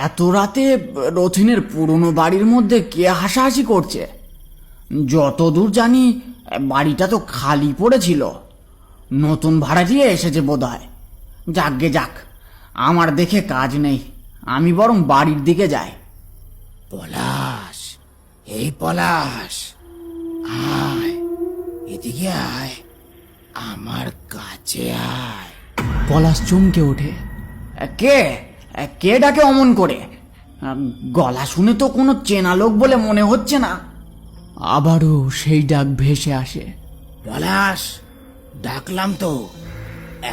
এত রাতে রথিনের পুরনো বাড়ির মধ্যে কে হাসাহাসি করছে? যতদূর জানি বাড়িটা তো খালি পড়েছিল, নতুন ভাড়াটিয়ে এসেছে বোধহয়। যাকগে যাক, আমার দেখে কাজ নেই, আমি বরং বাড়ির দিকে যাই। পলাশ, এই পলাশ, আয় এদিকে আয়, আমার কাছে আয়। পলাশ চমকে ওঠে। কে কে ডাকে অমন করে? গলা শুনে তো কোনো চেনা লোক বলে মনে হচ্ছে না। আবারও সেই ডাক ভেসে আসে। পলাশ, ডাকলাম তো,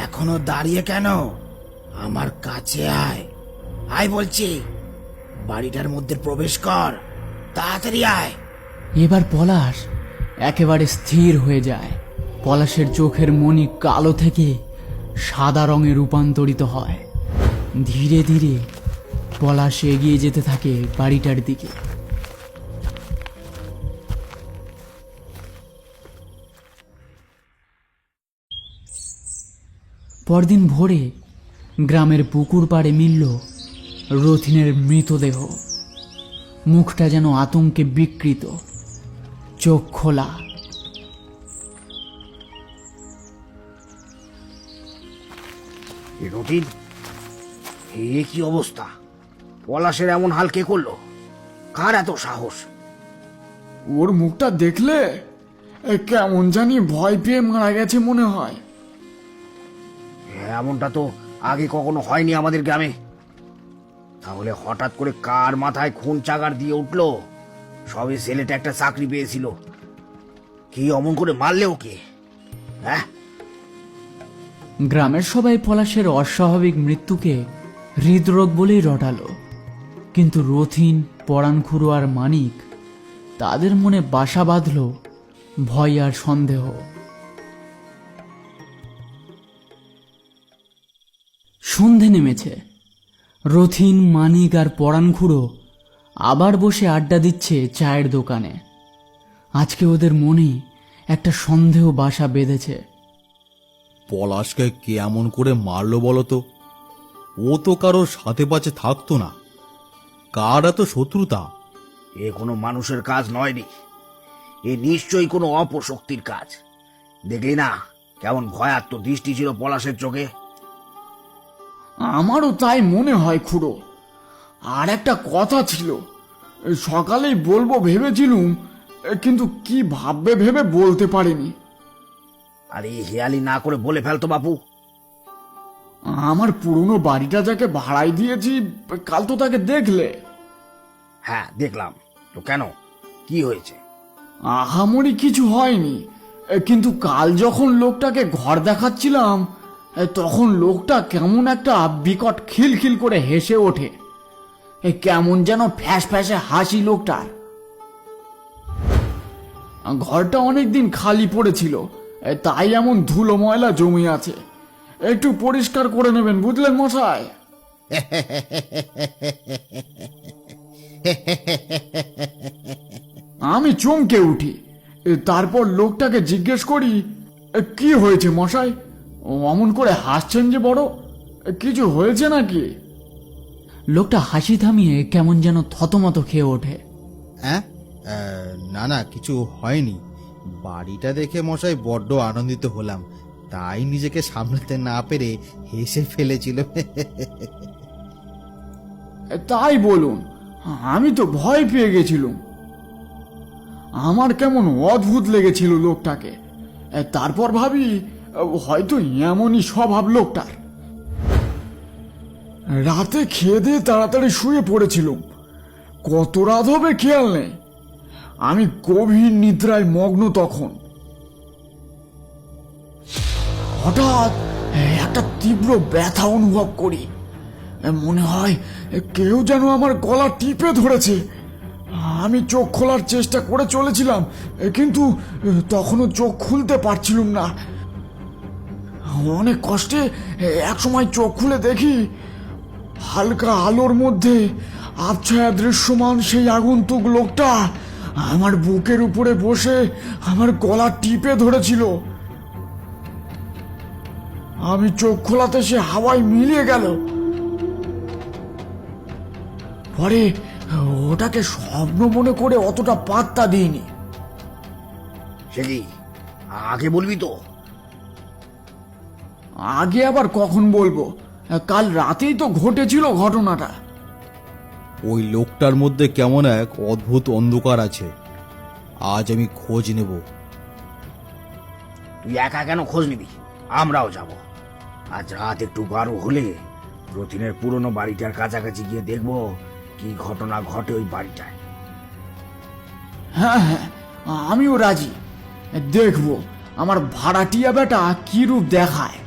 এখনো দাঁড়িয়ে কেন? আমার কাছে আয়, আয় বলছি। বাড়িটার মধ্যে প্রবেশ কর, তাড়াতাড়ি আয়। এবার পলাশ একেবারে স্থির হয়ে যায়। পলাশের চোখের মণি কালো থেকে সাদা রঙে রূপান্তরিত হয়। ধীরে ধীরে পলাশ এগিয়ে যেতে থাকে বাড়িটার দিকে। পরদিন ভোরে গ্রামের পুকুর পাড়ে মিলল রথিনের মৃতদেহ। মুখটা যেন আতঙ্কে বিকৃত, চোখ খোলা। রুটিন, এ কি অবস্থা? পলাশের এমন হাল কে করলো? কার এত সাহস? ওর মুখটা দেখলে কেমন জানি ভয় পেয়ে মারা গেছে মনে হয়। এমনটা তো আগে কখনো হয়নি আমাদের গ্রামে। তাহলে হঠাৎ করে কার মাথায় খুন চাগার দিয়ে উঠলো? সবে ছেলেটা একটা চাকরি পেয়েছিল, কি অমন করে মারলে ওকে? হ্যাঁ, গ্রামের সবাই পলাশের অস্বাভাবিক মৃত্যুকে হৃদরোগ বলেই রটালো, কিন্তু রথিন, পরাণখুড়ো আর মানিক, তাদের মনে বাসা বাঁধল ভয় আর সন্দেহ। সন্ধে নেমেছে। রথিন, মানিক আর পরাণখুড়ো আবার বসে আড্ডা দিচ্ছে চায়ের দোকানে। আজকে ওদের মনে একটা সন্দেহ বাসা বেঁধেছে। পলাশকে কে এমন করে মারলো বলতো? ও তো কারোর সাথে পাছে থাকতো না, কার এত শত্রুতা? এ কোনো মানুষের কাজ নয়নি, এ নিশ্চয়ই কোনো অপশক্তির কাজ। দেখলি না কেমন ভয়াত্ম দৃষ্টি ছিল পলাশের চোখে? আমারও তাই মনে হয় খুড়ো। আর একটা কথা ছিল, সকালেই বলবো ভেবেছিলুম, কিন্তু কি ভাববে ভেবে বলতে পারিনি। আরে হেয়ালি না করে বলে ফেলতো বাপু। আমার পুরনো বাড়িটা যাকে ভাড়াই দিয়েছি, কাল তো তাকে দেখলে? হ্যাঁ দেখলাম তো, কেন, কি হয়েছে? আহামরি কিছু হয়নি, কিন্তু কাল যখন লোকটাকে ঘর দেখাচ্ছিলাম, তখন লোকটা কেমন একটা বিকট খিলখিল করে হেসে ওঠে। কেমন যেন ফ্যাস ফ্যাসে হাসি লোকটার। ঘরটা অনেকদিন খালি পড়েছিল, তাই এমন ধুলো ময়লা জমি আছে। একটু পরিষ্কার করে নেবেন, বুঝলেন মশাই? আমি চমকে উঠি। তারপর লোকটাকে জিজ্ঞেস করি, কি হয়েছে মশাই, অমন করে হাসছেন যে? বড় কিছু হয়েছে নাকি? লোকটা হাসি থামিয়ে কেমন যেন থতমত খেয়ে ওঠে। হ্যাঁ, না না, কিছু হয়নি। বাড়িটা দেখে মশাই বড্ড আনন্দিত হলাম, তাই নিজেকে সামলাতে না পেরে হেসে ফেলেছিল। তাই বলুন, আমি তো ভয় পেয়ে গেছিলুম। আমার কেমন অদ্ভুত লেগেছিল লোকটাকে। তারপর ভাবি হয়তো এমনই স্বভাব লোকটার। রাতে খেয়ে দিয়ে তাড়াতাড়ি শুয়ে পড়েছিলুম, কত রাত হবে খেয়াল নেই। আমি গভীর নিদ্রায় মগ্ন। তখন হঠাৎ একটা তীব্র ব্যথা অনুভব করি। মনে হয় কেউ যেন আমার গলা টিপে ধরেছে। আমি চোখ খোলার চেষ্টা করে চলেছিলাম, কিন্তু তখনও চোখ খুলতে পারছিলুম না। অনেক কষ্টে একসময় চোখ খুলে দেখি, হালকা আলোর মধ্যে আবছায়া দৃশ্যমান সেই আগন্তুক লোকটা আমার বুকের উপরে বসে আমার গলা টিপে ধরেছিল। আমি চোখ খোলাতে সে হাওয়ায় মিলিয়ে গেল। পরে ওটাকে স্বপ্ন মনে করে অতটা পাত্তা দিইনি। সে কি আগে বলবি তো? আগে আবার কখন বলবো? কাল রাতেই তো ঘটেছিল ঘটনাটা। ওই লোকটার মধ্যে কেমন এক অদ্ভুত অন্ধকার আছে। আজ আমি খোঁজ নেব। তুই একা কেন খোঁজ নিবি? আমরাও যাব। আজ রাত একটু গাঢ় হলে রতিনের পুরনো বাড়িটার কাছাকাছি গিয়ে দেখবো কি ঘটনা ঘটে ওই বাড়িটায়। হ্যাঁ হ্যাঁ, আমিও রাজি। দেখবো আমার ভাড়াটিয়া বেটা কি রূপ দেখায়।